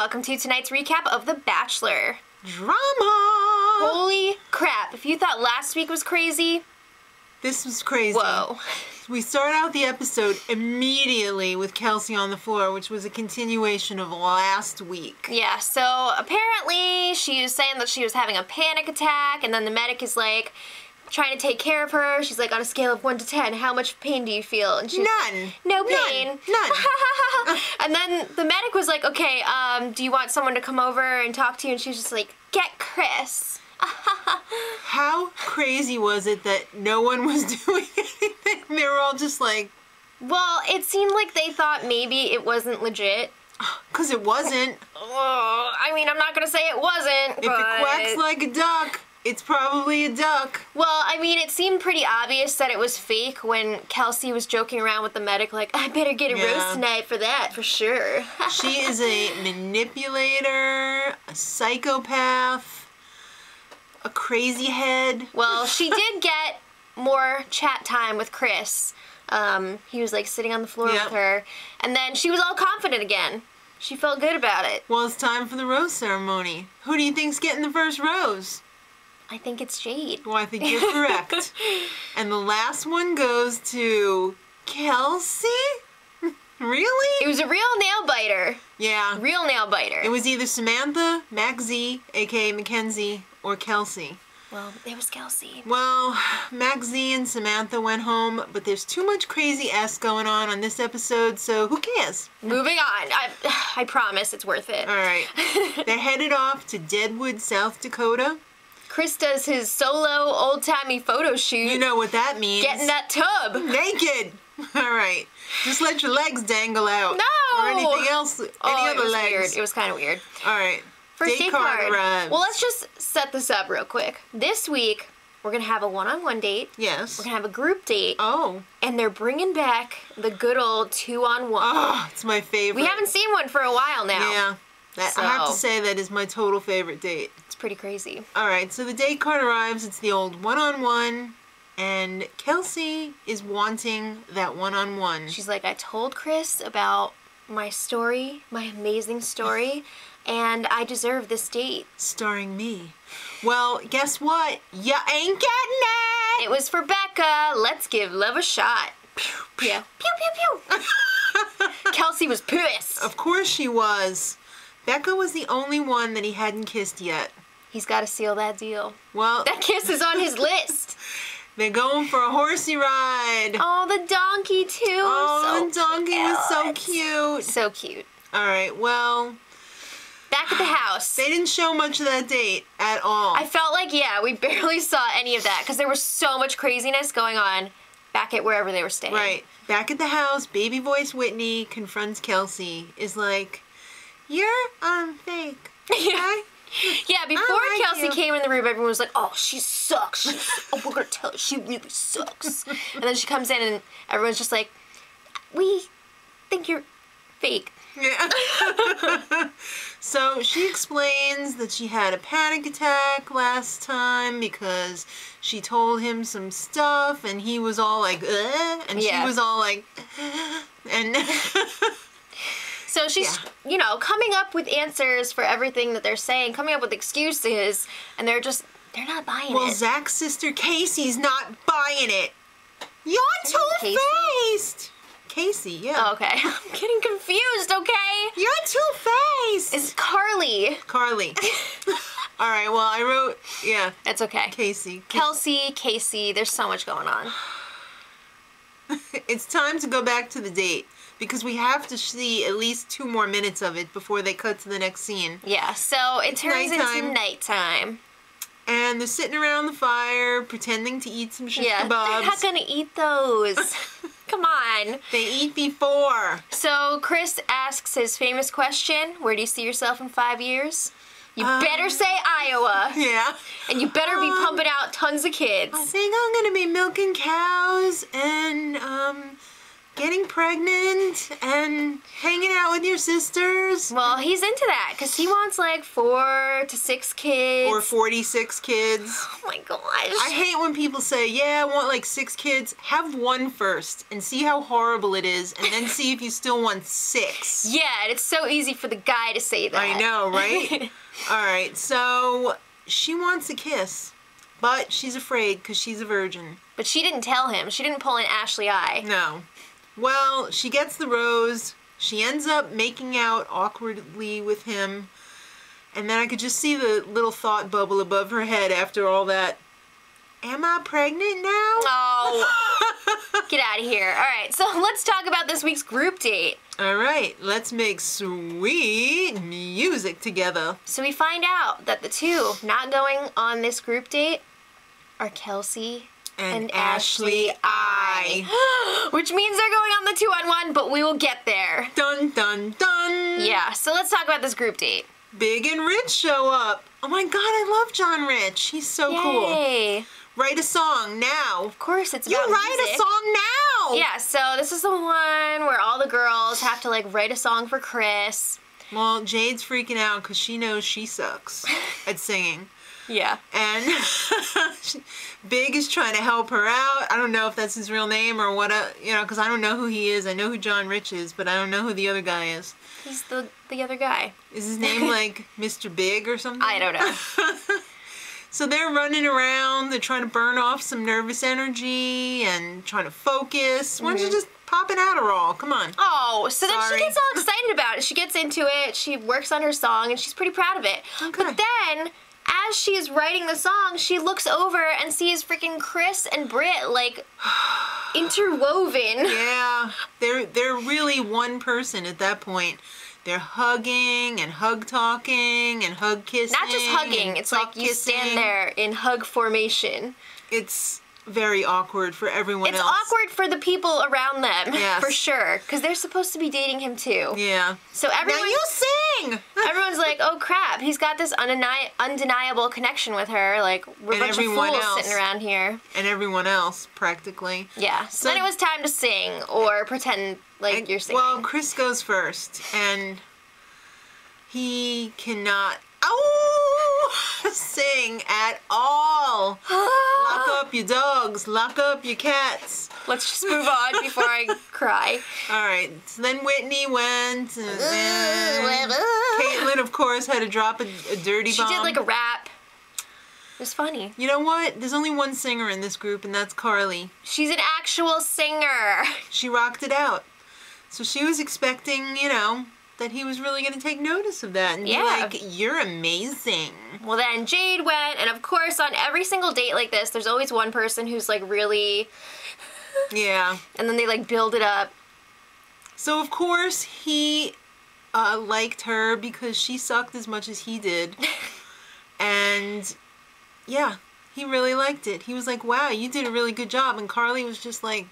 welcome to tonight's recap of The Bachelor. Drama! Holy crap, if you thought last week was crazy... This was crazy. Whoa. We start out the episode immediately with Kelsey on the floor, which was a continuation of last week. Yeah, so apparently she was saying that she was having a panic attack, and then the medic is like, trying to take care of her. She's like, on a scale of 1 to 10, how much pain do you feel? And she's None. Like, no pain. None. And then the medic was like, okay, do you want someone to come over and talk to you? And she was just like, get Chris. How crazy was it that no one was doing anything? They were all just like... Well, it seemed like they thought maybe it wasn't legit. Because it wasn't. I mean, I'm not going to say it wasn't, If it quacks like a duck, it's probably a duck. Well, I mean, it seemed pretty obvious that it was fake when Kelsey was joking around with the medic, like, I better get a roast tonight for that, for sure. She is a manipulator, a psychopath, a crazy head. Well, she did get more chat time with Chris. He was, like, sitting on the floor with her, and then she was all confident again. She felt good about it. Well, it's time for the rose ceremony. Who do you think's getting the first rose? I think it's Jade. Well, I think you're correct. And the last one goes to Kelsey? Really? It was a real nail biter. Yeah. Real nail biter. It was either Samantha, Mac Z, a.k.a. Mackenzie, or Kelsey. Well, it was Kelsey. Well, Mac Z and Samantha went home, but there's too much crazy S going on this episode, so who cares? Moving on. I promise it's worth it. All right. They're headed off to Deadwood, South Dakota. Chris does his solo old-timey photo shoot. You know what that means. Get in that tub. Naked. All right. Just let your legs dangle out. No. Or anything else. Any other legs. Weird. It was kind of weird. All right. First date card arrives. Well, let's just set this up real quick. This week, we're going to have a one-on-one date. Yes. We're going to have a group date. Oh. And they're bringing back the good old two-on-one. Oh, it's my favorite. We haven't seen one for a while now. Yeah. I have to say that is my total favorite date. It's pretty crazy. All right, so the date card arrives. It's the old one-on-one, and Kelsey is wanting that one-on-one. She's like, I told Chris about my story, my amazing story, and I deserve this date. Starring me. Well, guess what? You ain't getting it! It was for Becca. Let's give love a shot. Yeah. Pew, pew, pew. Kelsey was pissed. Of course she was. Becca was the only one that he hadn't kissed yet. He's got to seal that deal. Well, that kiss is on his list. They're going for a horsey ride. Oh, the donkey too. Oh, the donkey was so cute. So cute. All right, well. Back at the house. They didn't show much of that date at all. I felt like, we barely saw any of that because there was so much craziness going on back at wherever they were staying. Right. Back at the house, baby voice Whitney confronts Kelsey, is like, you're fake. Yeah. Yeah, before Kelsey came in the room, everyone was like, oh, she sucks. We're going to tell her she really sucks. And then she comes in and everyone's just like, we think you're fake. Yeah. So she explains that she had a panic attack last time because she told him some stuff and he was all like, and she was all like, and... So she's, coming up with answers for everything that they're saying, coming up with excuses, and they're not buying it. Well, Zach's sister Casey's not buying it. You're two-faced. Casey, yeah. Oh, okay. I'm getting confused, okay? You're two-faced. It's Carly. Carly. All right, well, I wrote, It's okay. Casey. Kelsey, Casey, there's so much going on. It's time to go back to the date. Because we have to see at least 2 more minutes of it before they cut to the next scene. Yeah, so it turns into nighttime. And they're sitting around the fire, pretending to eat some shish kebabs. They're not gonna eat those. Come on. They eat before. So Chris asks his famous question, where do you see yourself in 5 years? You better say Iowa. Yeah. And you better be pumping out tons of kids. I think I'm gonna be milking cows and, getting pregnant and hanging out with your sisters. Well, he's into that because he wants like 4 to 6 kids. Or 46 kids. Oh my gosh. I hate when people say, yeah, I want like 6 kids. Have 1 first and see how horrible it is, and then see if you still want 6. Yeah, and it's so easy for the guy to say that. I know, right? Alright, so she wants a kiss, but she's afraid because she's a virgin. But she didn't tell him. She didn't pull an Ashley eye. No. Well, she gets the rose. She ends up making out awkwardly with him. And then I could just see the little thought bubble above her head after all that. Am I pregnant now? Oh. Get out of here. All right, so let's talk about this week's group date. All right, let's make sweet music together. So we find out that the two not going on this group date are Kelsey and Ashley I. Which means they're going on the 2-on-1, but we will get there. Dun, dun, dun. Yeah, so let's talk about this group date. Big and Rich show up. Oh my god, I love John Rich. He's so cool. Yay. Write a song now. Of course, it's You about write music. a song now. Yeah, so this is the one where all the girls have to like write a song for Chris. Well, Jade's freaking out because she knows she sucks at singing. Yeah. And Big is trying to help her out. I don't know if that's his real name or what, because I don't know who he is. I know who John Rich is, but I don't know who the other guy is. He's the other guy. Is his name like Mr. Big or something? I don't know. So they're running around. They're trying to burn off some nervous energy and trying to focus. Why don't you just pop an Adderall? Come on. Oh, so then Sorry. she gets all excited about it. She gets into it. She works on her song, and she's pretty proud of it. Okay. But then, as she's writing the song, she looks over and sees freaking Chris and Britt, like, interwoven. Yeah, they're really one person at that point. They're hugging and hug talking and hug kissing. Not just hugging. It's like you stand there in hug formation. It's very awkward for everyone else. It's awkward for the people around them, Yes. for sure, because they're supposed to be dating him too. Yeah. So everyone, Now you sing! everyone's like, "Oh crap, he's got this undeniable connection with her. Like we're a And bunch of everyone fools else. sitting around here." And everyone else, practically. Yeah. So then it was time to sing or pretend like you're singing. Well, Chris goes first, and he cannot sing at all. Lock up your dogs. Lock up your cats. Let's just move on before I cry. All right. So then Whitney went, and then Caitlin, of course, had to drop a dirty She bomb. did like a rap. It was funny. You know what? There's only one singer in this group, and that's Carly. She's an actual singer. She rocked it out. So she was expecting, that he was really going to take notice of that and be like, you're amazing. Well, then Jade went, and of course, on every single date like this, there's always one person who's like really... Yeah. And then they like build it up. So, of course, he liked her because she sucked as much as he did. And, yeah, he really liked it. He was like, wow, you did a really good job. And Carly was just like,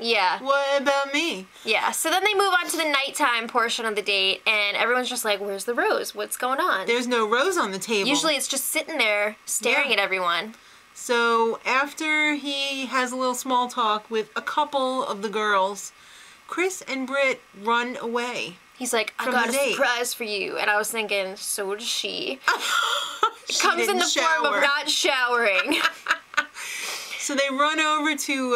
yeah. what about me? Yeah, so then they move on to the nighttime portion of the date, and everyone's just like, where's the rose? What's going on? There's no rose on the table. Usually it's just sitting there staring at everyone. So after he has a little small talk with a couple of the girls, Chris and Britt run away. He's like, I From got the a date. surprise for you. And I was thinking, so does she. She Comes in didn't the form of shower. not showering. So they run over to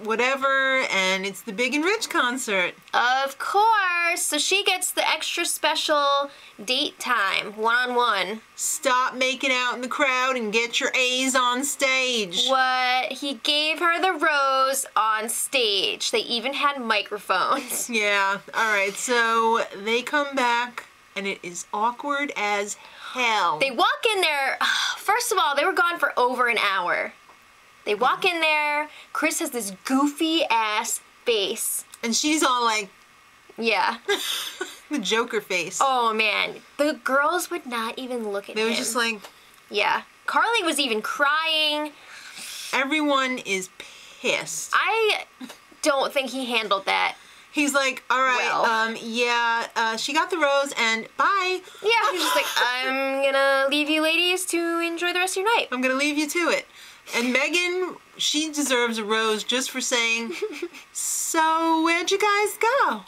whatever, and it's the Big and Rich concert. Of course. So she gets the extra special date time, one-on-one. Stop making out in the crowd and get your A's on stage. What? He gave her the rose on stage. They even had microphones. Yeah, alright, so they come back, and it is awkward as hell. They walk in there. First of all, they were gone for over an hour. They walk in there. Chris has this goofy ass face. And she's all like, Yeah. the Joker face. Oh man, the girls would not even look at They him. was just like, Yeah. Carly was even crying. everyone is pissed. I don't think he handled that. He's like, alright, Well. she got the rose, and bye. Yeah, he's just like, I'm gonna leave you ladies to enjoy the rest of your night. I'm gonna leave you to it. And Megan, she deserves a rose just for saying, so where'd you guys go?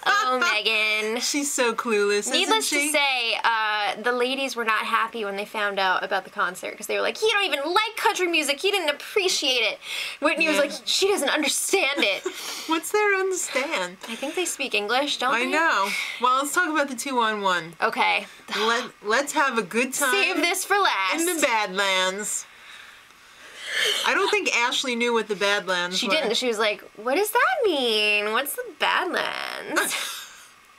Oh, Megan. She's so clueless, Needless isn't she? to say, the ladies were not happy when they found out about the concert because they were like, he don't even like country music. He didn't appreciate it. Whitney was like, she doesn't understand it. What's there to understand? I think they speak English, don't they? I know. Well, let's talk about the 2-on-1. Okay. Let's have a good time. Save this for last. In the Badlands. I don't think Ashley knew what the Badlands She were. didn't. She was like, what does that mean? What's the Badlands?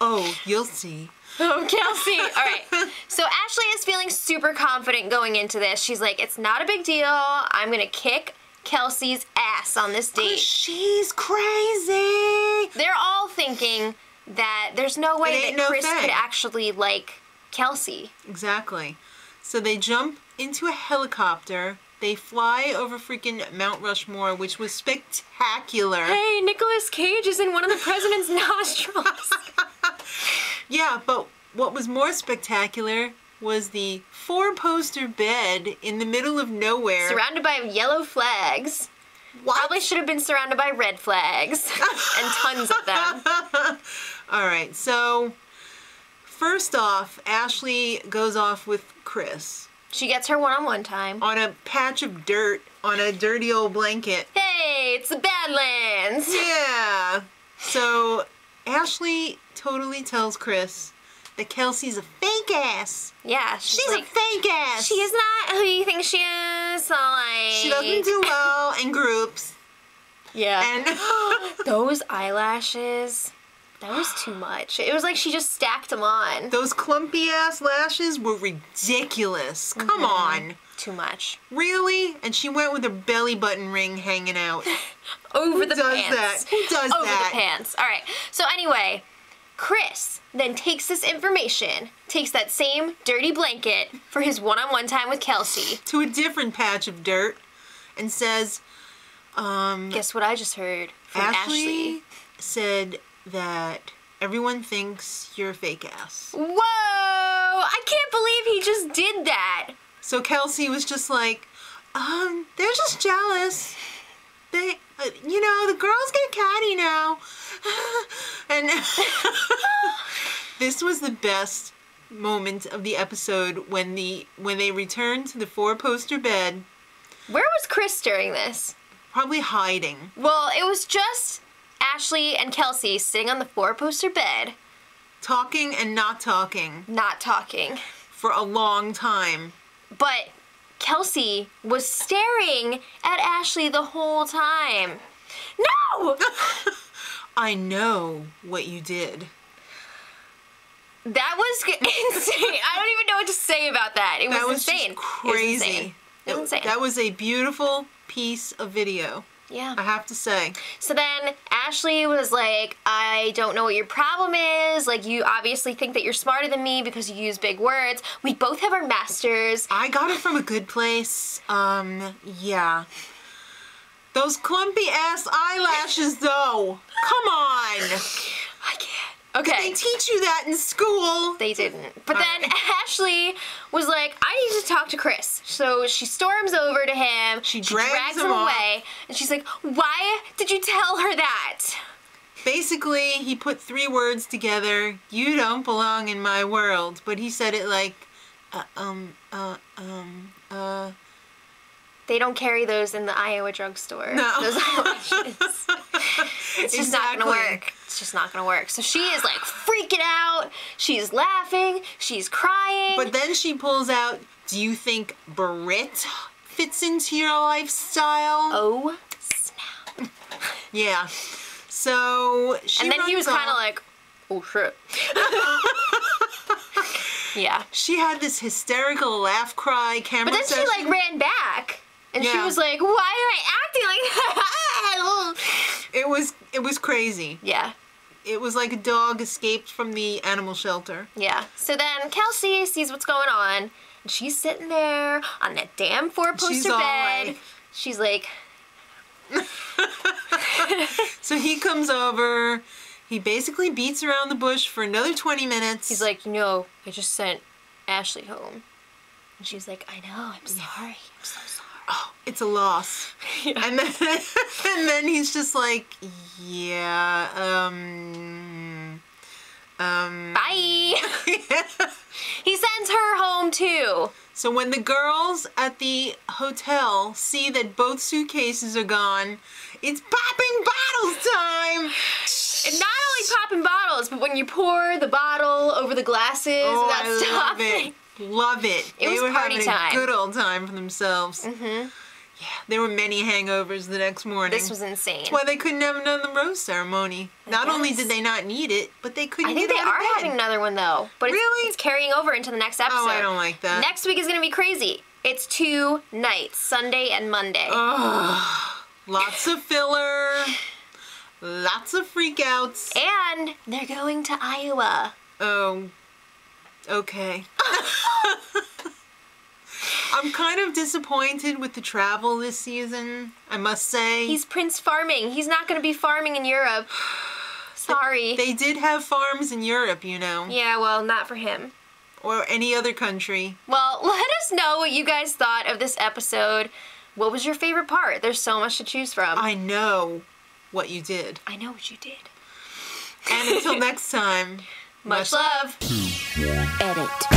Oh, you'll see. Oh, Kelsey. All right. So Ashley is feeling super confident going into this. She's like, it's not a big deal. I'm going to kick Kelsey's ass on this date. She's crazy. They're all thinking that there's no way that Chris could actually like Kelsey. Exactly. So they jump into a helicopter. They fly over freaking Mount Rushmore, which was spectacular. Hey, Nicolas Cage is in one of the president's nostrils. Yeah, but what was more spectacular was the 4-poster bed in the middle of nowhere. Surrounded by yellow flags. What? Probably should have been surrounded by red flags. And tons of them. All right, so first off, Ashley goes off with Chris. She gets her one-on-one time. On a patch of dirt, on a dirty old blanket. Hey, it's the Badlands. Yeah. So Ashley totally tells Chris that Kelsey's a fake ass. Yeah, she's like, a fake ass. She is not who you think she is. So like, she doesn't do well in groups. Yeah. And those eyelashes. That was too much. It was like she just stacked them on. Those clumpy ass lashes were ridiculous. Come on. Too much. Really? And she went with her belly button ring hanging out. Over the Who does pants. that? Who does Over that? the pants. All right. So anyway, Chris then takes this information, takes that same dirty blanket for his one-on-one time with Kelsey. To a different patch of dirt and says, guess what I just heard from Ashley? Said that everyone thinks you're a fake ass. Whoa! I can't believe he just did that. So Kelsey was just like, they're just jealous. They, the girls get catty now. And this was the best moment of the episode when they returned to the 4-poster bed. Where was Chris during this? Probably hiding. Well, it was just Ashley and Kelsey sitting on the 4-poster bed. Talking and not talking. Not talking. For a long time. But Kelsey was staring at Ashley the whole time. No! I know what you did. That was insane. I don't even know what to say about that. It was insane. Just crazy. It was insane. It was insane. That was a beautiful piece of video. Yeah. I have to say. So then Ashley was like, I don't know what your problem is. Like, you obviously think that you're smarter than me because you use big words. We both have our masters. I got it from a good place. Yeah. Those clumpy ass eyelashes, though. Come on. I can't. Okay. Did they teach you that in school? They didn't. But then Ashley was like, I need to talk to Chris. So she storms over to him. She drags him away. And she's like, why did you tell her that? Basically, he put 3 words together. You don't belong in my world. But he said it like, They don't carry those in the Iowa drugstore. No. Those eyelashes. It's just not gonna work. It's just not gonna work. So she is like freaking out. She's laughing. She's crying. But then she pulls out, do you think Brit fits into your lifestyle? Oh, snap. Yeah. So she And then he was kind of off. like, oh shit. Yeah. She had this hysterical laugh cry camera But then session. she like ran back. And she Yeah. was like, why am I acting like that? It was crazy. Yeah. It was like a dog escaped from the animal shelter. Yeah. So then Kelsey sees what's going on. And she's sitting there on that damn 4-poster bed. She's like... So he comes over. He basically beats around the bush for another 20 minutes. He's like, I just sent Ashley home. And she's like, I know, I'm sorry. I'm so sorry. Oh, it's a loss. Yeah. And then he's just like, yeah, Bye. He sends her home too. So when the girls at the hotel see that both suitcases are gone, it's popping bottles time. And not only popping bottles, but when you pour the bottle over the glasses without stopping. Love it. It was were party having time. a good old time for themselves. Mm-hmm. Yeah, there were many hangovers the next morning. This was insane. That's why they couldn't have another rose ceremony. Not only did they not need it, but they couldn't get out of bed. I think they are having another one though. But Really? it's carrying over into the next episode. Oh, I don't like that. Next week is going to be crazy. It's 2 nights, Sunday and Monday. Oh, lots of filler, lots of freakouts. And they're going to Iowa. Oh, okay. I'm kind of disappointed with the travel this season, I must say. He's Prince Farming. He's not going to be farming in Europe. Sorry. They did have farms in Europe, you know. Yeah, well, not for him. Or any other country. Well, let us know what you guys thought of this episode. What was your favorite part? There's so much to choose from. I know what you did. I know what you did. And until next time, Much love. Edit.